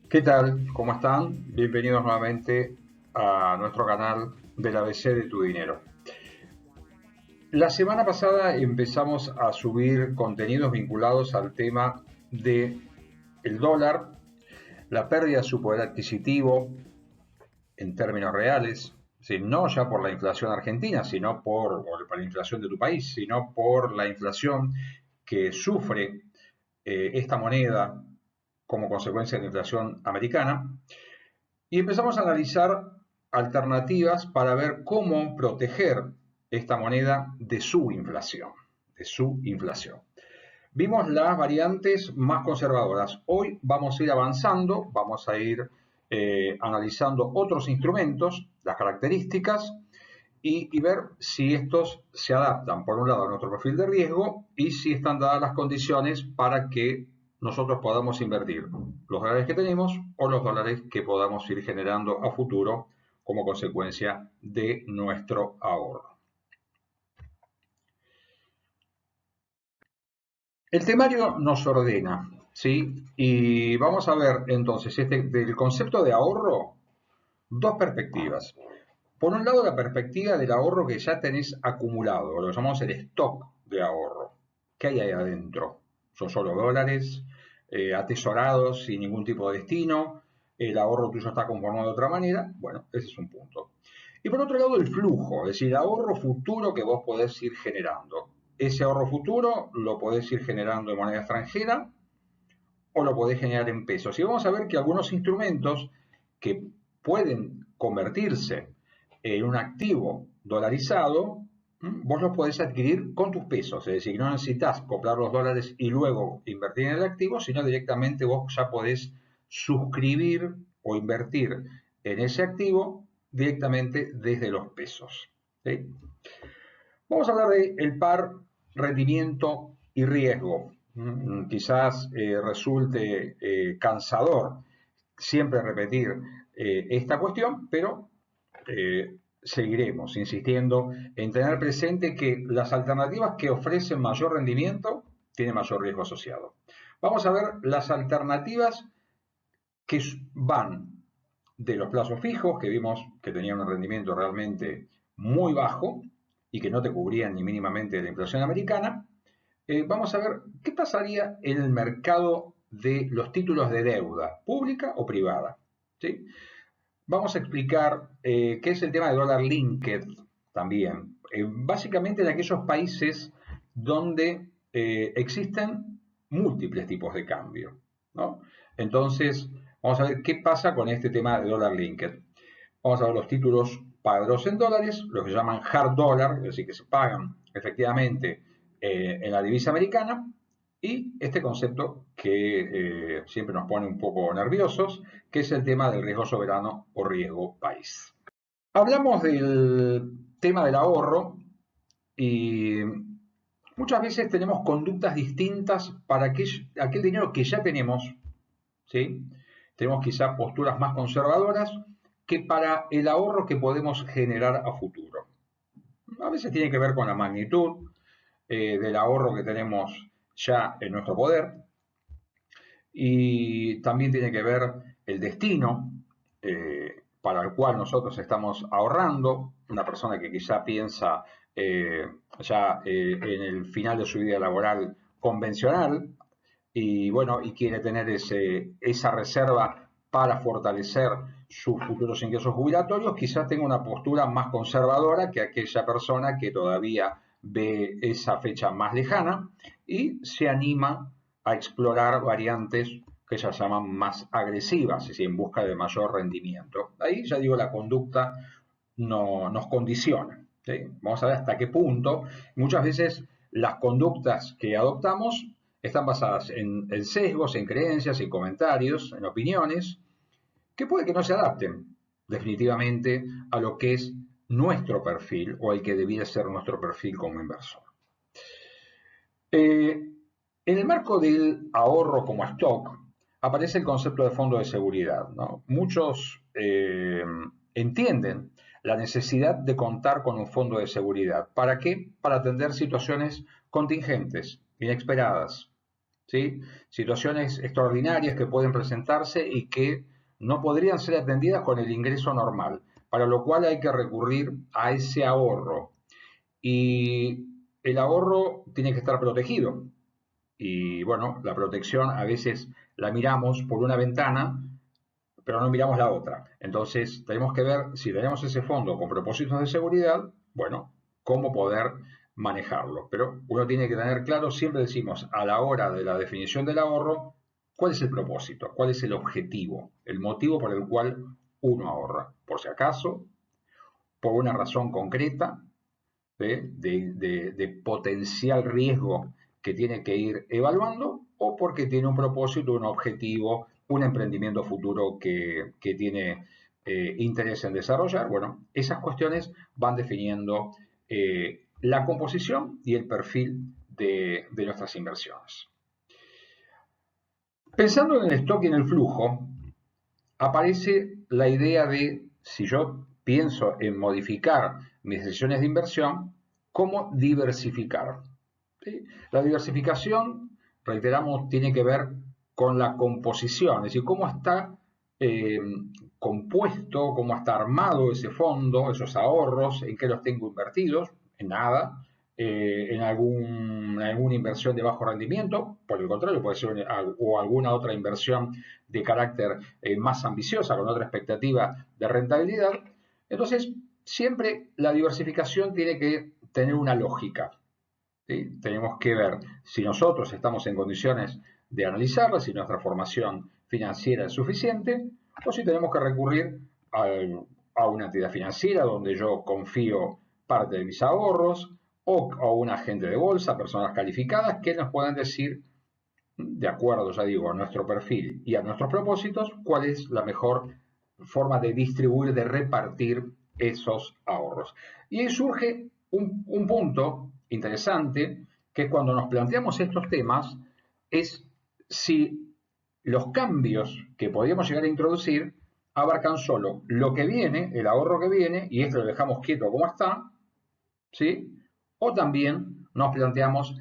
¿Qué tal? ¿Cómo están? Bienvenidos nuevamente a nuestro canal del ABC de tu dinero. La semana pasada empezamos a subir contenidos vinculados al tema de el dólar, la pérdida de su poder adquisitivo en términos reales, no ya por la inflación argentina, sino por la inflación de tu país, sino por la inflación que sufre esta moneda como consecuencia de la inflación americana. Y empezamos a analizar alternativas para ver cómo proteger esta moneda de su inflación, de su inflación. Vimos las variantes más conservadoras. Hoy vamos a ir avanzando, vamos a ir analizando otros instrumentos, las características y ver si estos se adaptan, por un lado, a nuestro perfil de riesgo y si están dadas las condiciones para que nosotros podamos invertir los dólares que tenemos o los dólares que podamos ir generando a futuro como consecuencia de nuestro ahorro. El temario nos ordena, ¿sí? Y vamos a ver entonces del concepto de ahorro dos perspectivas. Por un lado, la perspectiva del ahorro que ya tenés acumulado, lo que llamamos el stock de ahorro. ¿Qué hay ahí adentro? Son solo dólares, atesorados sin ningún tipo de destino, el ahorro tuyo está conformado de otra manera. Bueno, ese es un punto. Y por otro lado, el flujo, es decir, el ahorro futuro que vos podés ir generando. Ese ahorro futuro lo podés ir generando en moneda extranjera o lo podés generar en pesos. Y vamos a ver que algunos instrumentos que pueden convertirse en un activo dolarizado, vos los podés adquirir con tus pesos, es decir, no necesitas comprar los dólares y luego invertir en el activo, sino directamente vos ya podés suscribir o invertir en ese activo directamente desde los pesos. ¿Sí? Vamos a hablar del par rendimiento y riesgo. Quizás resulte cansador siempre repetir esta cuestión, pero seguiremos insistiendo en tener presente que las alternativas que ofrecen mayor rendimiento tienen mayor riesgo asociado. Vamos a ver las alternativas que van de los plazos fijos, que vimos que tenían un rendimiento realmente muy bajo y que no te cubrían ni mínimamente la inflación americana. Vamos a ver qué pasaría en el mercado de los títulos de deuda, pública o privada. ¿Sí? Vamos a explicar qué es el tema de dólar linked también. Básicamente en aquellos países donde existen múltiples tipos de cambio, ¿no? Entonces, vamos a ver qué pasa con este tema de dólar linked. Vamos a ver los títulos pagados en dólares, los que llaman hard dollar, es decir, que se pagan efectivamente en la divisa americana, y este concepto que siempre nos pone un poco nerviosos, que es el tema del riesgo soberano o riesgo país. Hablamos del tema del ahorro y muchas veces tenemos conductas distintas para aquel dinero que ya tenemos, ¿sí? Tenemos quizá posturas más conservadoras que para el ahorro que podemos generar a futuro. A veces tiene que ver con la magnitud del ahorro que tenemos ya en nuestro poder y también tiene que ver el destino para el cual nosotros estamos ahorrando. Una persona que quizá piensa en el final de su vida laboral convencional, y bueno, y quiere tener esa reserva para fortalecer sus futuros ingresos jubilatorios, quizás tenga una postura más conservadora que aquella persona que todavía ve esa fecha más lejana y se anima a explorar variantes que ellas llaman más agresivas, es decir, en busca de mayor rendimiento. Ahí ya digo, la conducta no, nos condiciona. ¿Sí? Vamos a ver hasta qué punto muchas veces las conductas que adoptamos están basadas en sesgos, en creencias, en comentarios, en opiniones, que puede que no se adapten definitivamente a lo que es nuestro perfil o el que debiera ser nuestro perfil como inversor. En el marco del ahorro como stock aparece el concepto de fondo de seguridad, ¿no? Muchos entienden la necesidad de contar con un fondo de seguridad. ¿Para qué? Para atender situaciones contingentes, inesperadas. ¿sí? Situaciones extraordinarias que pueden presentarse y que no podrían ser atendidas con el ingreso normal, para lo cual hay que recurrir a ese ahorro. Y el ahorro tiene que estar protegido. Y bueno, la protección a veces la miramos por una ventana, pero no miramos la otra. Entonces, tenemos que ver si tenemos ese fondo con propósitos de seguridad, bueno, cómo poder manejarlo. Pero uno tiene que tener claro, siempre decimos, a la hora de la definición del ahorro, cuál es el propósito, cuál es el objetivo, el motivo por el cual uno ahorra. Por si acaso, por una razón concreta, de potencial riesgo que tiene que ir evaluando o porque tiene un propósito, un objetivo, un emprendimiento futuro que tiene interés en desarrollar. Bueno, esas cuestiones van definiendo la composición y el perfil de nuestras inversiones. Pensando en el stock y en el flujo, aparece la idea de, si yo pienso en modificar mis decisiones de inversión, cómo diversificar. ¿Sí? La diversificación, reiteramos, tiene que ver con la composición, es decir, cómo está eh, compuesto, cómo está armado ese fondo, esos ahorros, en qué los tengo invertidos, en nada, en alguna inversión de bajo rendimiento, por el contrario, puede ser o alguna otra inversión de carácter más ambiciosa, con otra expectativa de rentabilidad. Entonces, siempre la diversificación tiene que tener una lógica. ¿Sí? Tenemos que ver si nosotros estamos en condiciones de analizarla, si nuestra formación financiera es suficiente, o si tenemos que recurrir a una entidad financiera donde yo confío parte de mis ahorros, o a un agente de bolsa, personas calificadas que nos puedan decir, de acuerdo, ya digo, a nuestro perfil y a nuestros propósitos, cuál es la mejor forma de distribuir, de repartir esos ahorros. Y ahí surge un punto interesante, que es cuando nos planteamos estos temas, es si los cambios que podríamos llegar a introducir abarcan solo lo que viene, el ahorro que viene, y esto lo dejamos quieto como está, ¿sí? O también nos planteamos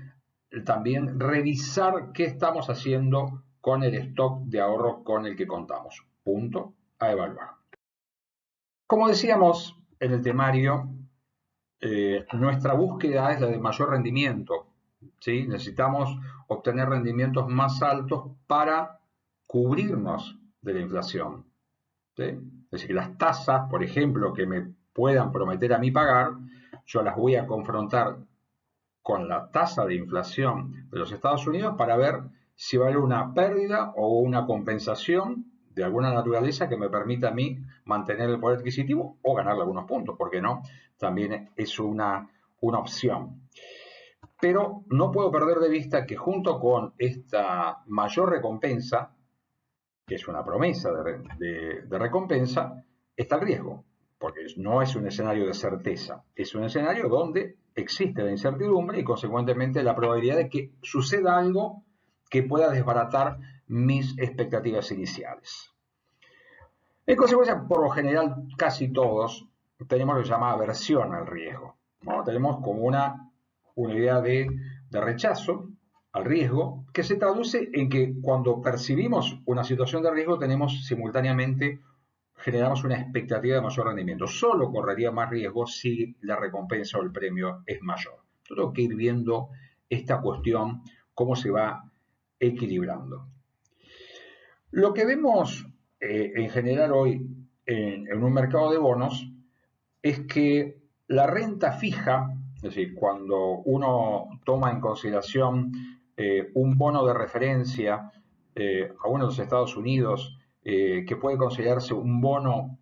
también revisar qué estamos haciendo con el stock de ahorro con el que contamos. Punto a evaluar. Como decíamos en el temario, nuestra búsqueda es la de mayor rendimiento. ¿Sí? Necesitamos obtener rendimientos más altos para cubrirnos de la inflación. ¿Sí? Es decir, las tasas, por ejemplo, que me puedan prometer a mí pagar, yo las voy a confrontar con la tasa de inflación de los Estados Unidos para ver si va a haber una pérdida o una compensación de alguna naturaleza que me permita a mí mantener el poder adquisitivo o ganarle algunos puntos, porque no, también es una opción. Pero no puedo perder de vista que junto con esta mayor recompensa, que es una promesa de recompensa, está el riesgo, porque no es un escenario de certeza, es un escenario donde existe la incertidumbre y consecuentemente la probabilidad de que suceda algo que pueda desbaratar mis expectativas iniciales. En consecuencia, por lo general, casi todos tenemos lo que se llama aversión al riesgo, ¿no? Tenemos como una idea de rechazo al riesgo, que se traduce en que cuando percibimos una situación de riesgo tenemos simultáneamente, generamos una expectativa de mayor rendimiento. Solo correría más riesgo si la recompensa o el premio es mayor. Tengo que ir viendo esta cuestión, cómo se va equilibrando. Lo que vemos en general hoy en un mercado de bonos es que la renta fija, es decir, cuando uno toma en consideración un bono de referencia, aún en los Estados Unidos, que puede considerarse un bono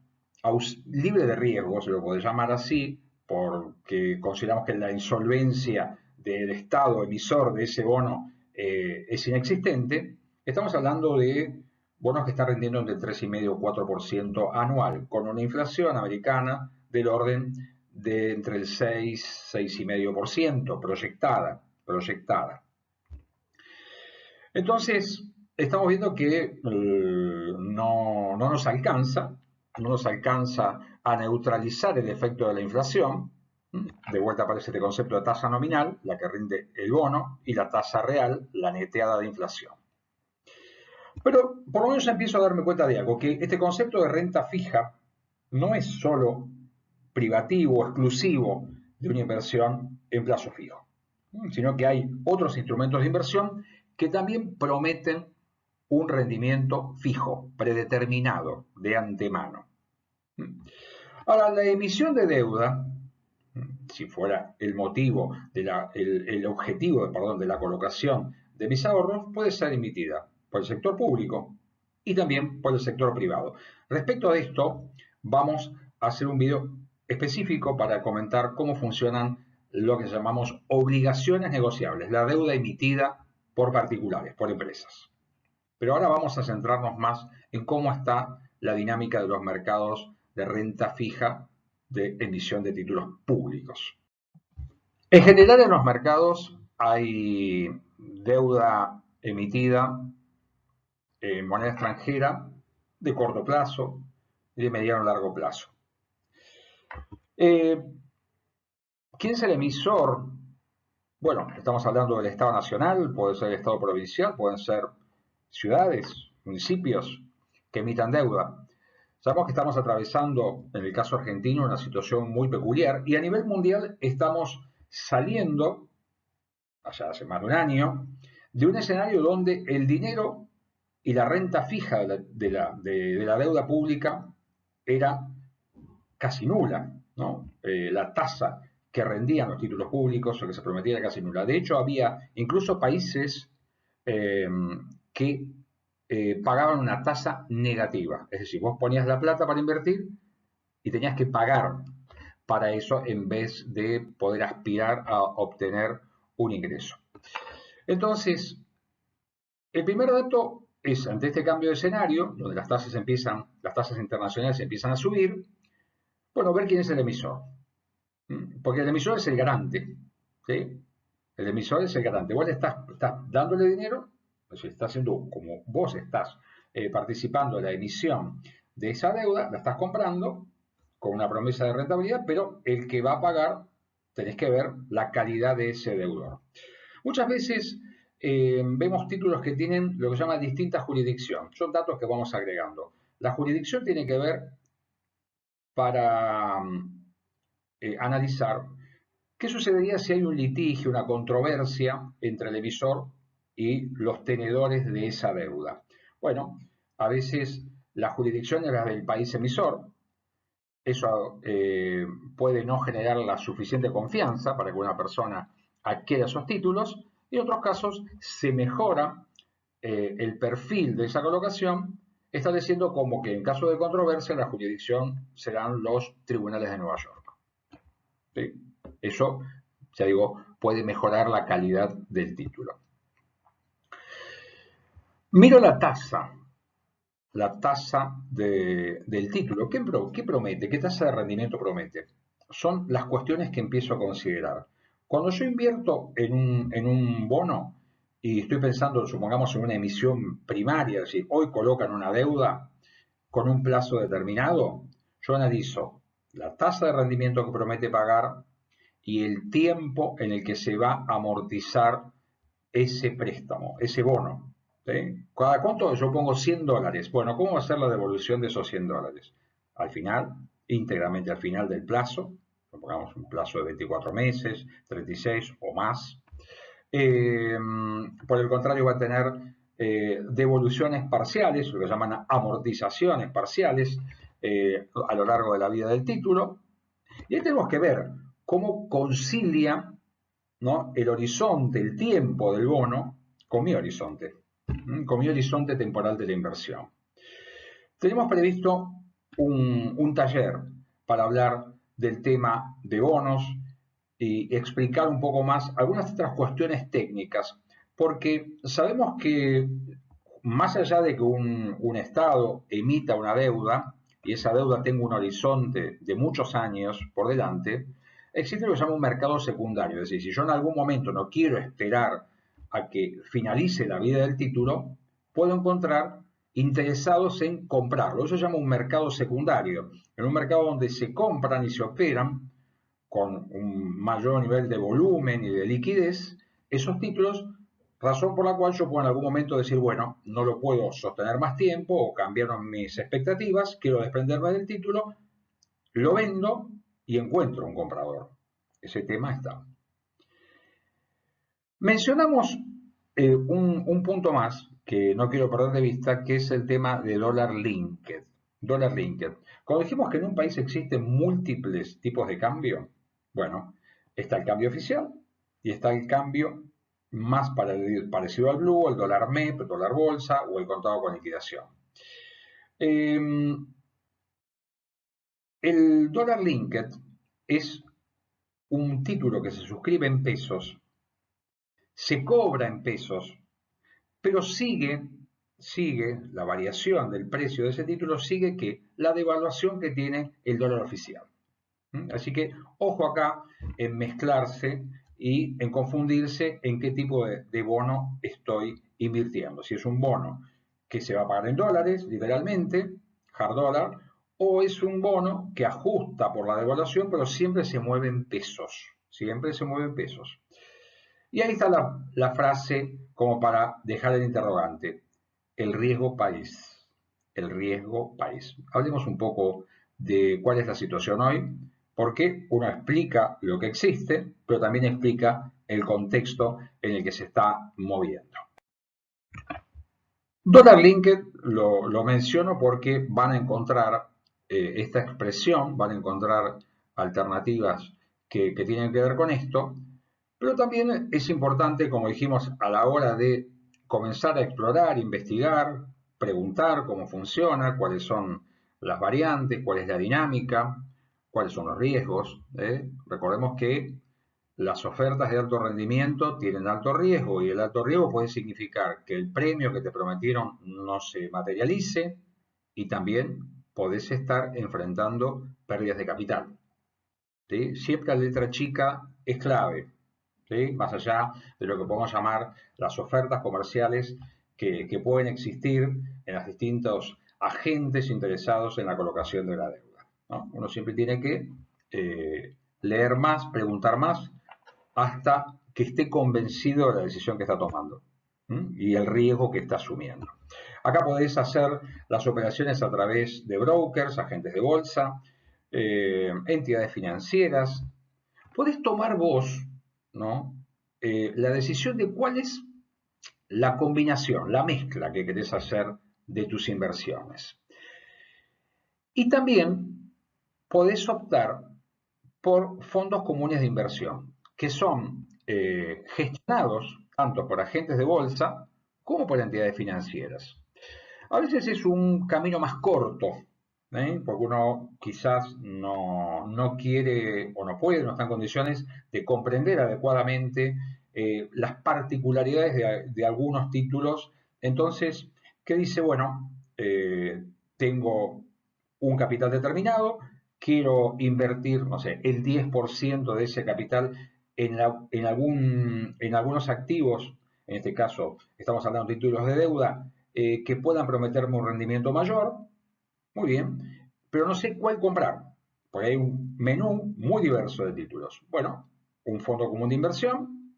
libre de riesgo, se lo puede llamar así, porque consideramos que la insolvencia del Estado emisor de ese bono es inexistente, estamos hablando de bonos que están rindiendo entre el 3,5 o 4% anual, con una inflación americana del orden de entre el 6, 6,5% proyectada. Entonces, estamos viendo que no nos alcanza a neutralizar el efecto de la inflación, De vuelta aparece este concepto de tasa nominal, la que rinde el bono, y la tasa real, la neteada de inflación. Pero por lo menos empiezo a darme cuenta de algo, que este concepto de renta fija no es solo privativo, exclusivo de una inversión en plazo fijo, sino que hay otros instrumentos de inversión que también prometen un rendimiento fijo, predeterminado, de antemano. Ahora, la emisión de deuda, si fuera el motivo, el objetivo, perdón, de la colocación de mis ahorros, puede ser emitida por el sector público y también por el sector privado. Respecto a esto, vamos a hacer un video específico para comentar cómo funcionan lo que llamamos obligaciones negociables, la deuda emitida por particulares, por empresas. Pero ahora vamos a centrarnos más en cómo está la dinámica de los mercados de renta fija de emisión de títulos públicos. En general en los mercados hay deuda emitida en moneda extranjera de corto plazo y de mediano a largo plazo. ¿Quién es el emisor? Bueno, estamos hablando del Estado Nacional, puede ser el Estado Provincial, pueden ser ciudades, municipios que emitan deuda. Sabemos que estamos atravesando, en el caso argentino, una situación muy peculiar y a nivel mundial estamos saliendo, allá hace más de un año, de un escenario donde el dinero y la renta fija de la deuda pública era casi nula, ¿no? La tasa que rendían los títulos públicos o que se prometía era casi nula. De hecho, había incluso países que pagaban una tasa negativa. Es decir, vos ponías la plata para invertir y tenías que pagar para eso en vez de poder aspirar a obtener un ingreso. Entonces, el primer dato es, ante este cambio de escenario, donde las tasas internacionales empiezan a subir, bueno, ver quién es el emisor. Porque el emisor es el garante, ¿sí? El emisor es el garante. Vos le estás dándole dinero, o sea, está haciendo como vos estás participando en la emisión de esa deuda, la estás comprando con una promesa de rentabilidad, pero el que va a pagar, tenés que ver la calidad de ese deudor. Muchas veces vemos títulos que tienen lo que se llama distinta jurisdicción. Son datos que vamos agregando. La jurisdicción tiene que ver para analizar qué sucedería si hay un litigio, una controversia entre el emisor y los tenedores de esa deuda. Bueno, a veces la jurisdicción es la del país emisor. Eso puede no generar la suficiente confianza para que una persona adquiera esos títulos y en otros casos se mejora el perfil de esa colocación estableciendo como que en caso de controversia la jurisdicción serán los tribunales de Nueva York. ¿Sí? Eso, ya digo, puede mejorar la calidad del título. Miro la tasa del título. ¿Qué promete? ¿Qué tasa de rendimiento promete? Son las cuestiones que empiezo a considerar. Cuando yo invierto en un bono y estoy pensando, supongamos, en una emisión primaria, es decir, hoy colocan una deuda con un plazo determinado, yo analizo la tasa de rendimiento que promete pagar y el tiempo en el que se va a amortizar ese préstamo, ese bono. ¿Sí? ¿Cada cuánto? Yo pongo $100. Bueno, ¿cómo va a ser la devolución de esos $100? Al final, íntegramente al final del plazo, pongamos un plazo de 24 meses, 36 o más. Por el contrario, va a tener devoluciones parciales, lo que llaman amortizaciones parciales a lo largo de la vida del título. Y ahí tenemos que ver cómo concilia, ¿no?, el horizonte, el tiempo del bono con mi horizonte temporal de la inversión. Tenemos previsto un taller para hablar del tema de bonos y explicar un poco más algunas otras cuestiones técnicas, porque sabemos que más allá de que un Estado emita una deuda y esa deuda tenga un horizonte de muchos años por delante, existe lo que se llama un mercado secundario. Es decir, si yo en algún momento no quiero esperar a que finalice la vida del título, puedo encontrar interesados en comprarlo. Eso se llama un mercado secundario. En un mercado donde se compran y se operan con un mayor nivel de volumen y de liquidez esos títulos, razón por la cual yo puedo en algún momento decir, bueno, no lo puedo sostener más tiempo o cambiaron mis expectativas, quiero desprenderme del título, lo vendo y encuentro un comprador. Ese tema está. Mencionamos un punto más que no quiero perder de vista, que es el tema de dólar linked. Dólar linked. Cuando dijimos que en un país existen múltiples tipos de cambio, bueno, está el cambio oficial y está el cambio más parecido al blue, el dólar MEP, el dólar bolsa o el contado con liquidación. El dólar linked es un título que se suscribe en pesos, se cobra en pesos, pero sigue la variación del precio de ese título, sigue que la devaluación que tiene el dólar oficial. Así que ojo acá en mezclarse y en confundirse en qué tipo de bono estoy invirtiendo. Si es un bono que se va a pagar en dólares, literalmente, hard dollar, o es un bono que ajusta por la devaluación, pero siempre se mueve en pesos. Siempre se mueve en pesos. Y ahí está la frase como para dejar el interrogante. El riesgo país. El riesgo país. Hablemos un poco de cuál es la situación hoy, porque uno explica lo que existe, pero también explica el contexto en el que se está moviendo. Dólar linked lo menciono porque van a encontrar esta expresión, van a encontrar alternativas que tienen que ver con esto, pero también es importante, como dijimos, a la hora de comenzar a explorar, investigar, preguntar cómo funciona, cuáles son las variantes, cuál es la dinámica, cuáles son los riesgos. Recordemos que las ofertas de alto rendimiento tienen alto riesgo y el alto riesgo puede significar que el premio que te prometieron no se materialice y también podés estar enfrentando pérdidas de capital. ¿Sí? Siempre la letra chica es clave, ¿sí? Más allá de lo que podemos llamar las ofertas comerciales que pueden existir en los distintos agentes interesados en la colocación de la deuda, ¿no? Uno siempre tiene que leer más, preguntar más, hasta que esté convencido de la decisión que está tomando y el riesgo que está asumiendo. Acá podés hacer las operaciones a través de brokers, agentes de bolsa, entidades financieras. Podés tomar vos, ¿no? La decisión de cuál es la combinación, la mezcla que querés hacer de tus inversiones. Y también podés optar por fondos comunes de inversión, que son gestionados tanto por agentes de bolsa como por entidades financieras. A veces es un camino más corto, porque uno quizás no quiere o no puede, no está en condiciones de comprender adecuadamente las particularidades de algunos títulos. Entonces, ¿qué dice? Bueno, tengo un capital determinado, quiero invertir, no sé, el 10% de ese capital en algunos activos, en este caso estamos hablando de títulos de deuda, que puedan prometerme un rendimiento mayor, muy bien, pero no sé cuál comprar, porque hay un menú muy diverso de títulos. Bueno, un fondo común de inversión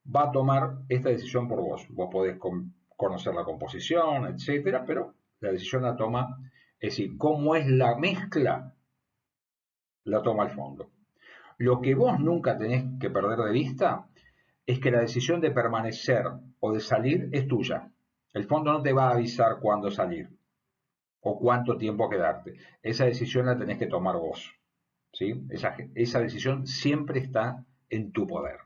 va a tomar esta decisión por vos. Vos podés conocer la composición, etcétera, pero la decisión la toma, es decir, cómo es la mezcla, la toma el fondo. Lo que vos nunca tenés que perder de vista es que la decisión de permanecer o de salir es tuya. El fondo no te va a avisar cuándo salir o cuánto tiempo quedarte. Esa decisión la tenés que tomar vos. ¿Sí? Esa decisión siempre está en tu poder.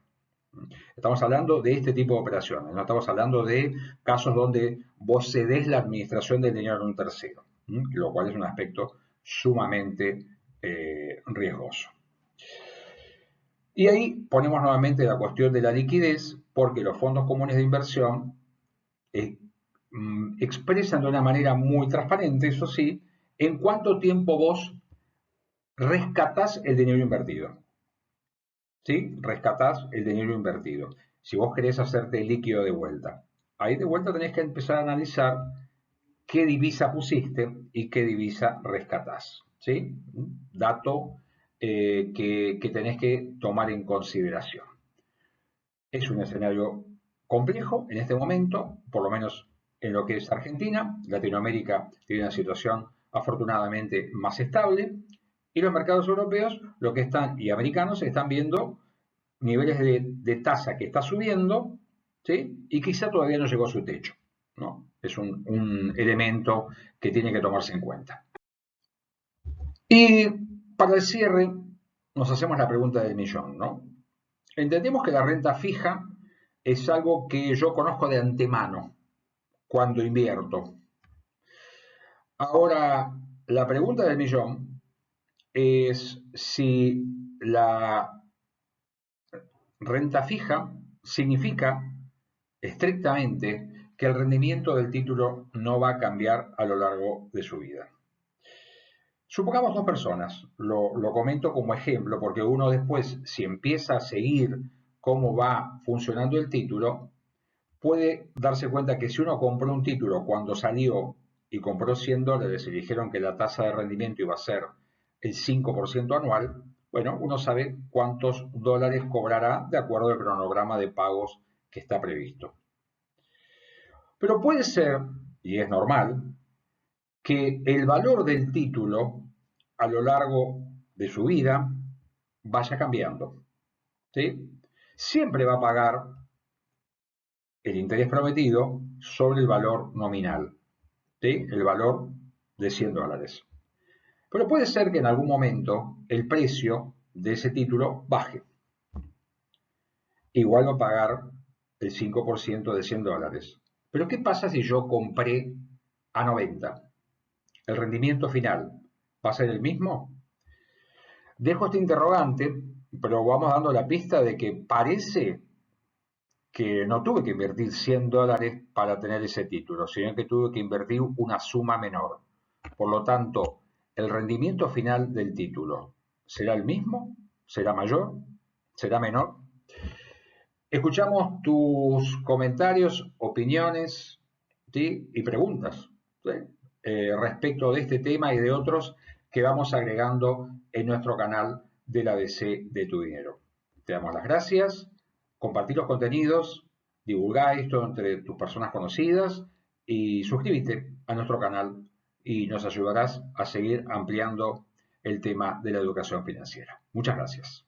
Estamos hablando de este tipo de operaciones, no estamos hablando de casos donde vos cedés la administración del dinero a un tercero, lo cual es un aspecto sumamente riesgoso. Y ahí ponemos nuevamente la cuestión de la liquidez, porque los fondos comunes de inversión expresan de una manera muy transparente, eso sí, en cuánto tiempo vos rescatás el dinero invertido. ¿Sí? Rescatás el dinero invertido. Si vos querés hacerte el líquido de vuelta. Ahí de vuelta tenés que empezar a analizar qué divisa pusiste y qué divisa rescatás. ¿Sí? Dato que tenés que tomar en consideración. Es un escenario complejo en este momento, por lo menos en lo que es Argentina. Latinoamérica tiene una situación afortunadamente más estable y los mercados europeos lo que están, y americanos están viendo niveles de tasa que está subiendo, ¿sí? Y quizá todavía no llegó a su techo, ¿no? Es un elemento que tiene que tomarse en cuenta. Y para el cierre nos hacemos la pregunta del millón, ¿no? Entendemos que la renta fija es algo que yo conozco de antemano cuando invierto. Ahora, la pregunta del millón es si la renta fija significa estrictamente que el rendimiento del título no va a cambiar a lo largo de su vida. Supongamos dos personas, lo comento como ejemplo porque uno después, si empieza a seguir cómo va funcionando el título, puede darse cuenta que si uno compró un título cuando salió y compró $100 y dijeron que la tasa de rendimiento iba a ser el 5% anual, bueno, uno sabe cuántos dólares cobrará de acuerdo al cronograma de pagos que está previsto. Pero puede ser, y es normal, que el valor del título a lo largo de su vida vaya cambiando, ¿sí? Siempre va a pagar el interés prometido sobre el valor nominal, ¿sí? El valor de $100. Pero puede ser que en algún momento el precio de ese título baje. Igual va a pagar el 5% de $100. Pero ¿qué pasa si yo compré a 90? ¿El rendimiento final va a ser el mismo? Dejo este interrogante, pero vamos dando la pista de que parece que no tuve que invertir $100 para tener ese título, sino que tuve que invertir una suma menor. Por lo tanto, el rendimiento final del título, ¿será el mismo? ¿Será mayor? ¿Será menor? Escuchamos tus comentarios, opiniones, ¿sí? Y preguntas, ¿sí? Respecto de este tema y de otros que vamos agregando en nuestro canal del ABC de tu dinero. Te damos las gracias, compartí los contenidos, divulgá esto entre tus personas conocidas y suscríbete a nuestro canal y nos ayudarás a seguir ampliando el tema de la educación financiera. Muchas gracias.